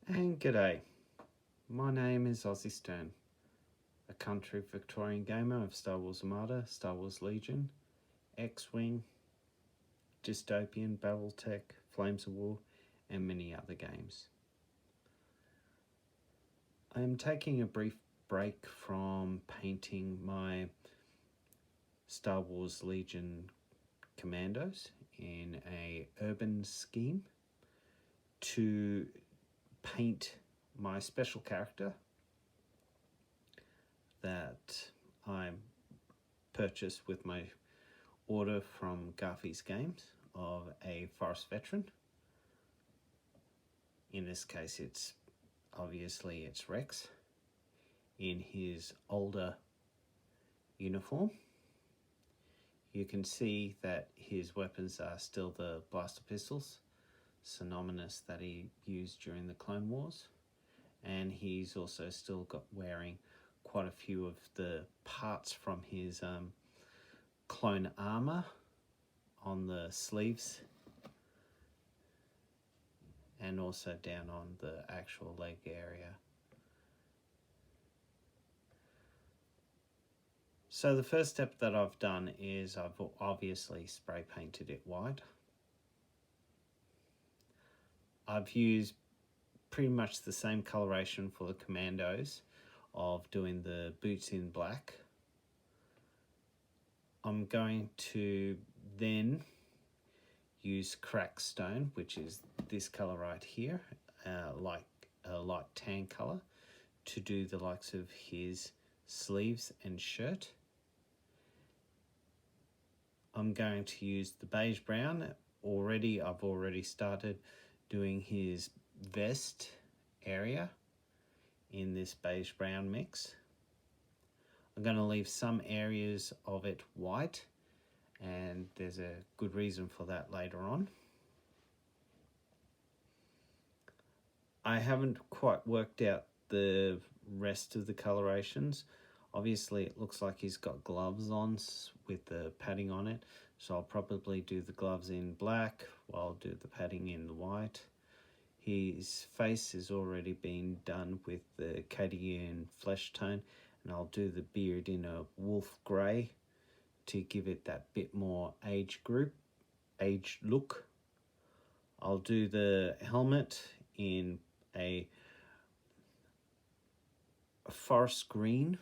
And g'day, my name is Aussie Stern, a country Victorian gamer of Star Wars Armada, Star Wars Legion, X-Wing, Dystopian, Battletech, Flames of War, and many other games. I am taking a brief break from painting my Star Wars Legion Commandos in a urban scheme to paint my special character that I purchased with my order from Garfies Games of a forest veteran. In this case, it's Rex in his older uniform. You can see that his weapons are still the blaster pistols, synonymous that he used during the Clone Wars, and he's also still wearing quite a few of the parts from his clone armor on the sleeves and also down on the actual leg area. So the first step that I've done is I've obviously spray painted it white. I've used pretty much the same coloration for the Commandos of doing the boots in black. I'm going to then use cracked stone, which is this color right here, like a light tan color, to do the likes of his sleeves and shirt. I'm going to use the beige brown. I've already started doing his vest area in this beige brown mix. I'm going to leave some areas of it white, and there's a good reason for that later on. I haven't quite worked out the rest of the colorations. Obviously it looks like he's got gloves on with the padding on it, so I'll probably do the gloves in black while I'll do the padding in the white. His face has already been done with the Cadian flesh tone, and I'll do the beard in a wolf grey to give it that bit more age look. I'll do the helmet in a forest green,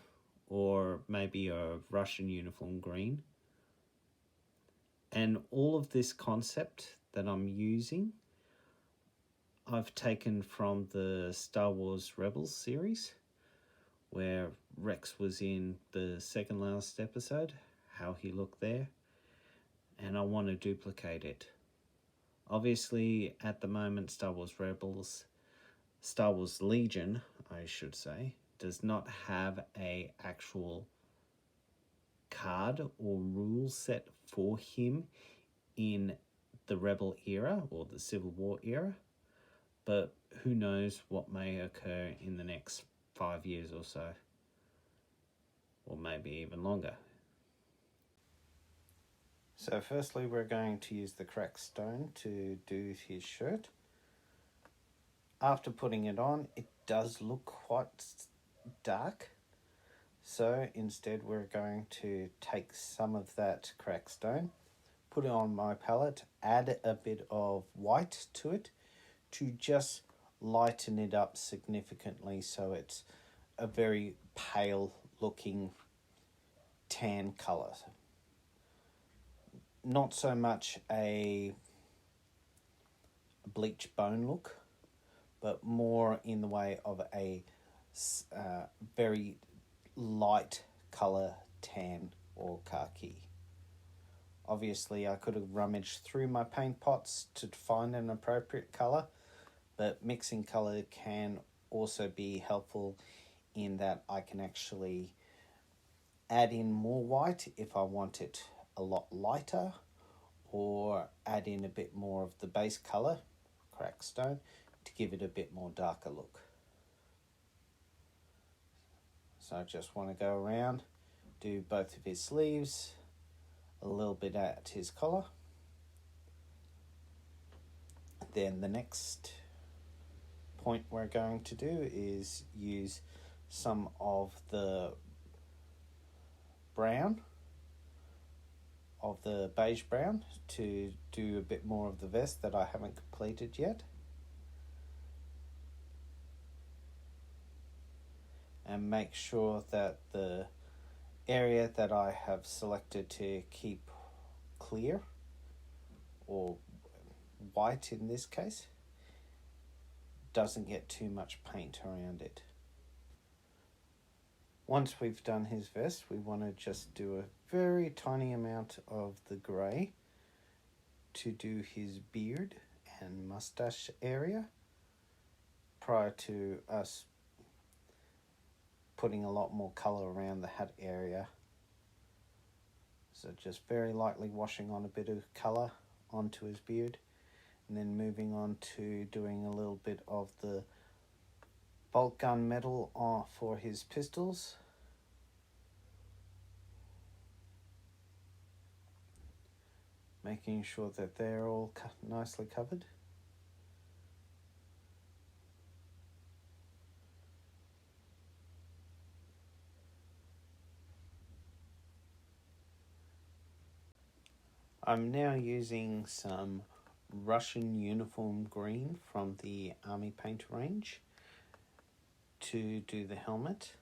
or maybe a Russian uniform green. And all of this concept that I'm using, I've taken from the Star Wars Rebels series, where Rex was in the second last episode, how he looked there, and I want to duplicate it. Obviously, at the moment, Star Wars Legion, I should say, does not have a actual card or rule set for him in the Rebel era or the Civil War era, but who knows what may occur in the next 5 years or so, or maybe even longer. So firstly, we're going to use the cracked stone to do his shirt. After putting it on, it does look quite dark, so instead we're going to take some of that cracked stone, put it on my palette, add a bit of white to it to just lighten it up significantly, so it's a very pale looking tan color. Not so much a bleach bone look, but more in the way of a very light color tan or khaki. Obviously I could have rummaged through my paint pots to find an appropriate color, but mixing color can also be helpful in that I can actually add in more white if I want it a lot lighter, or add in a bit more of the base color, cracked stone, to give it a bit more darker look. So I just want to go around, do both of his sleeves, a little bit at his collar. Then the next point we're going to do is use some of the brown, of the beige brown, to do a bit more of the vest that I haven't completed yet. And make sure that the area that I have selected to keep clear, or white in this case, doesn't get too much paint around it. Once we've done his vest, we want to just do a very tiny amount of the grey to do his beard and mustache area prior to us putting a lot more colour around the hat area. So just very lightly washing on a bit of colour onto his beard, and then moving on to doing a little bit of the bolt gun metal for his pistols. Making sure that they're all nicely covered. I'm now using some Russian uniform green from the Army Paint range to do the helmet.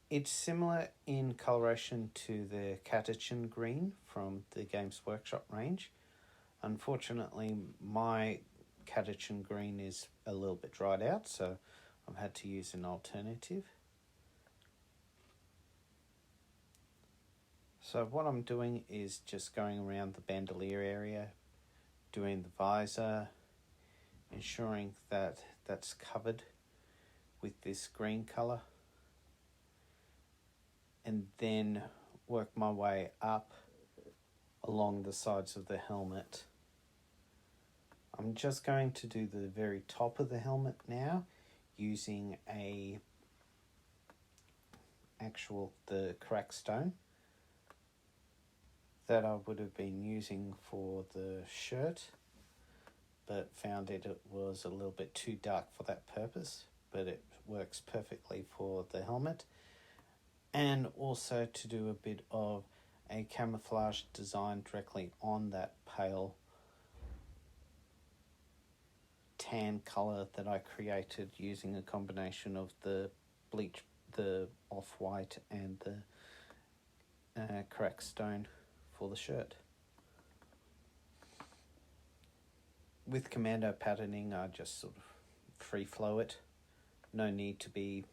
It's similar in coloration to the Catachin green from the Games Workshop range. Unfortunately, my Catachin green is a little bit dried out, so I've had to use an alternative. So what I'm doing is just going around the bandolier area, doing the visor, ensuring that that's covered with this green colour, and then work my way up along the sides of the helmet. I'm just going to do the very top of the helmet now, using the crack stone that I would have been using for the shirt, but found it was a little bit too dark for that purpose, but it works perfectly for the helmet. And also to do a bit of a camouflage design directly on that pale tan colour that I created using a combination of the bleach, the off-white, and the crack stone for the shirt. With commando patterning, I just sort of free flow it. No need to be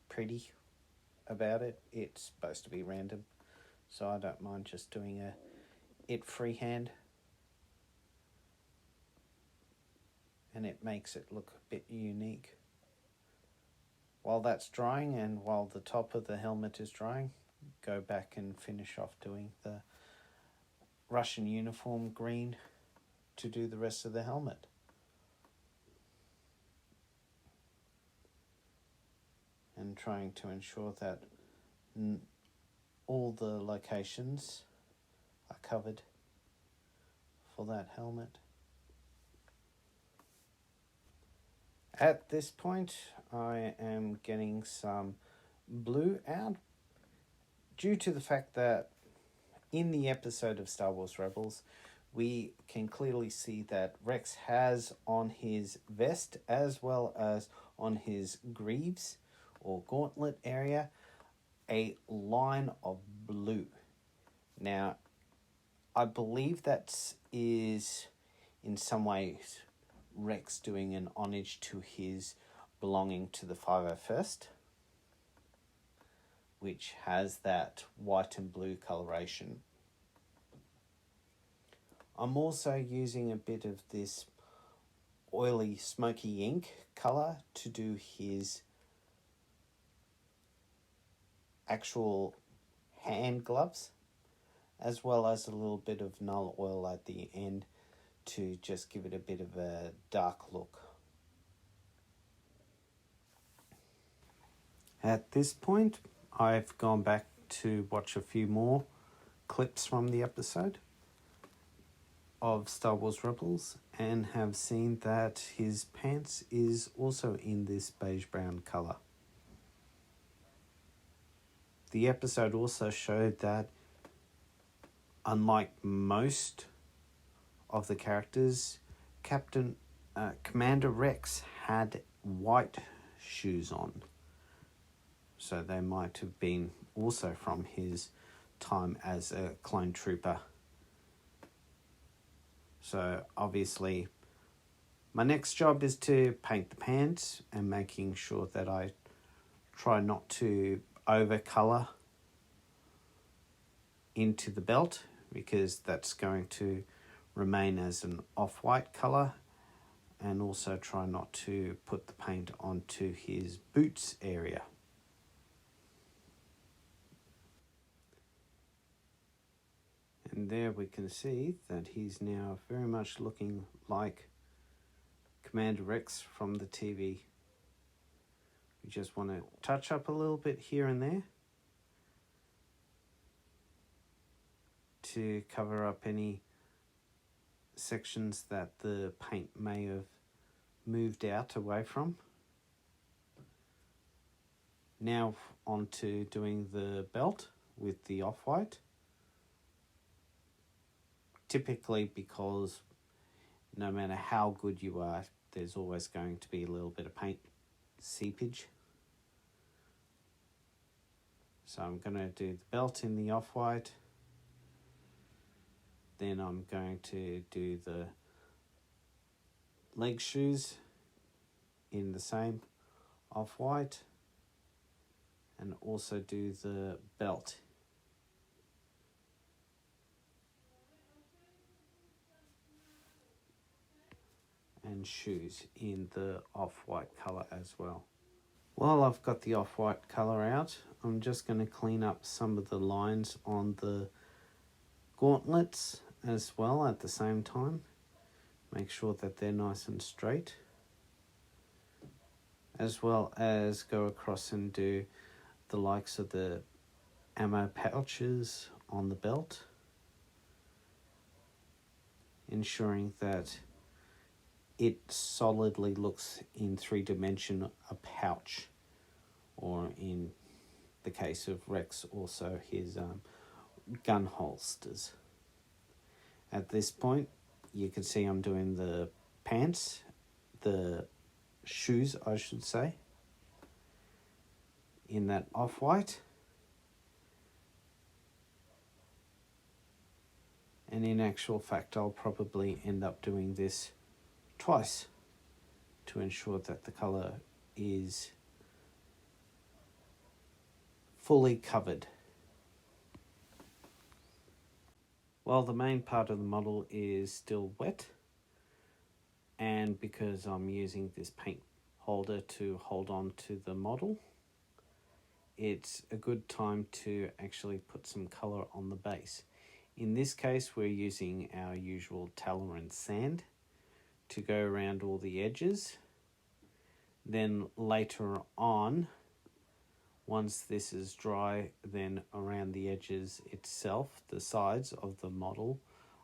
pretty about it. It's supposed to be random, so I don't mind just doing it freehand, and it makes it look a bit unique. While that's drying and while the top of the helmet is drying, go back and finish off doing the Russian uniform green to do the rest of the helmet. And trying to ensure that all the locations are covered for that helmet. At this point, I am getting some blue out due to the fact that in the episode of Star Wars Rebels, we can clearly see that Rex has on his vest, as well as on his greaves or gauntlet area, a line of blue. Now, I believe that is in some ways Rex doing an homage to his belonging to the 501st, which has that white and blue coloration. I'm also using a bit of this oily smoky ink colour to do his actual hand gloves, as well as a little bit of null oil at the end to just give it a bit of a dark look. At this point, I've gone back to watch a few more clips from the episode. of Star Wars Rebels and have seen that his pants is also in this beige brown colour. The episode also showed that, unlike most of the characters, Commander Rex had white shoes on. So they might have been also from his time as a clone trooper. So obviously my next job is to paint the pants and making sure that I try not to over-colour into the belt, because that's going to remain as an off-white colour, and also try not to put the paint onto his boots area. And there we can see that he's now very much looking like Commander Rex from the TV. We just want to touch up a little bit here and there to cover up any sections that the paint may have moved out away from. Now on to doing the belt with the off-white. Typically, because no matter how good you are, there's always going to be a little bit of paint seepage. So I'm going to do the belt in the off-white. Then I'm going to do the leg shoes in the same off-white, and also do the belt. And shoes in the off-white colour as well. While I've got the off-white colour out, I'm just going to clean up some of the lines on the gauntlets as well at the same time. Make sure that they're nice and straight. As well as go across and do the likes of the ammo pouches on the belt. Ensuring that it solidly looks in 3-dimension a pouch, or in the case of Rex, also his gun holsters. At this point, you can see I'm doing the pants, the shoes, I should say, in that off-white. And in actual fact, I'll probably end up doing this twice to ensure that the colour is fully covered. While the main part of the model is still wet, and because I'm using this paint holder to hold on to the model, it's a good time to actually put some colour on the base. In this case, we're using our usual Talaran sand to go around all the edges. Then later on, once this is dry, then around the edges itself, the sides of the model,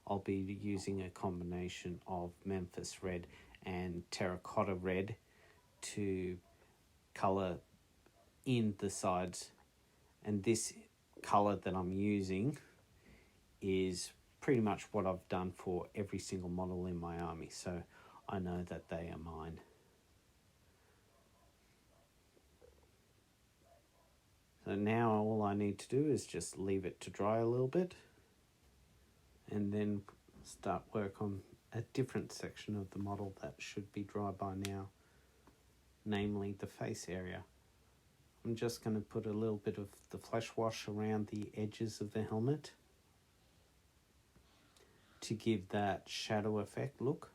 I'll be using a combination of Memphis red and terracotta red to colour in the sides. And this colour that I'm using is pretty much what I've done for every single model in my army, so I know that they are mine. So now all I need to do is just leave it to dry a little bit, and then start work on a different section of the model that should be dry by now, namely the face area. I'm just going to put a little bit of the flesh wash around the edges of the helmet to give that shadow effect look,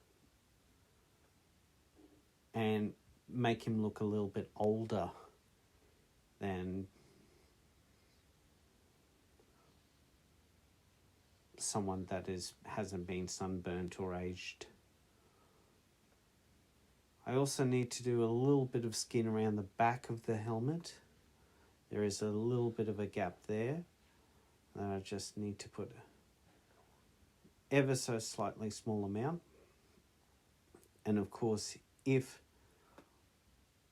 and make him look a little bit older than someone that hasn't been sunburnt or aged. I also need to do a little bit of skin around the back of the helmet. There is a little bit of a gap there that I just need to put ever so slightly small amount. And of course, if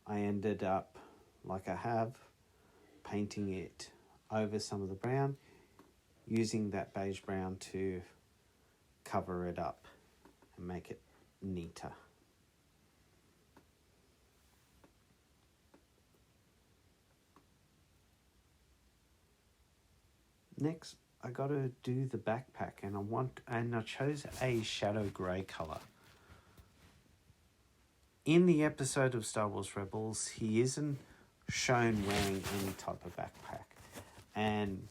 I ended up, like I have, painting it over some of the brown, using that beige brown to cover it up and make it neater. Next, I got to do the backpack, and I chose a shadow grey colour. In the episode of Star Wars Rebels, he isn't shown wearing any type of backpack, and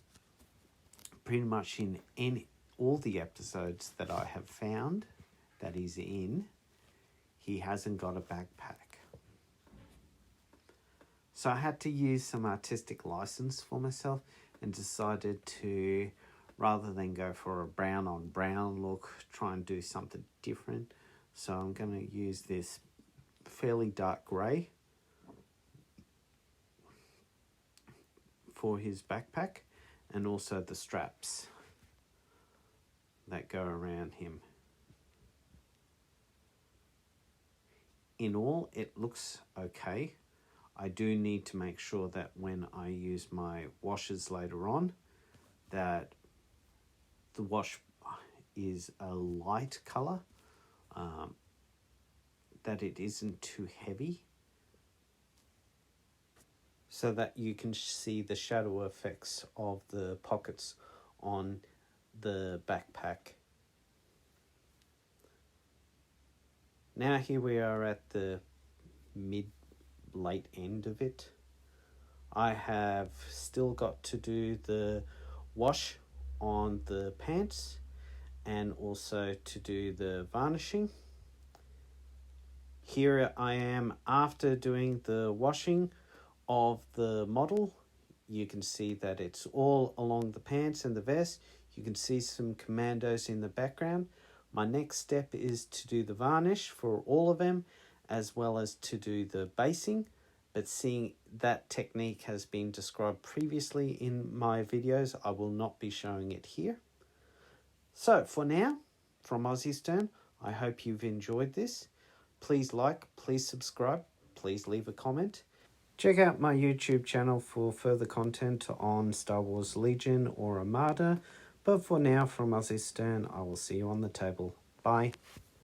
pretty much in all the episodes that I have found that he's in, he hasn't got a backpack. So I had to use some artistic license for myself and decided to, rather than go for a brown on brown look, try and do something different. So I'm going to use this fairly dark grey for his backpack, and also the straps that go around him. In all, it looks okay. I do need to make sure that when I use my washes later on, that the wash is a light colour, that it isn't too heavy, so that you can see the shadow effects of the pockets on the backpack. Now here we are at the late end of it. I have still got to do the wash on the pants and also to do the varnishing. Here I am after doing the washing of the model. You can see that it's all along the pants and the vest. You can see some commandos in the background. My next step is to do the varnish for all of them, as well as to do the basing. But seeing that technique has been described previously in my videos, I will not be showing it here. So for now, from Aussie Stern, I hope you've enjoyed this. Please like, please subscribe, please leave a comment. Check out my YouTube channel for further content on Star Wars Legion or Armada. But for now, from Aussie Stern, I will see you on the table. Bye.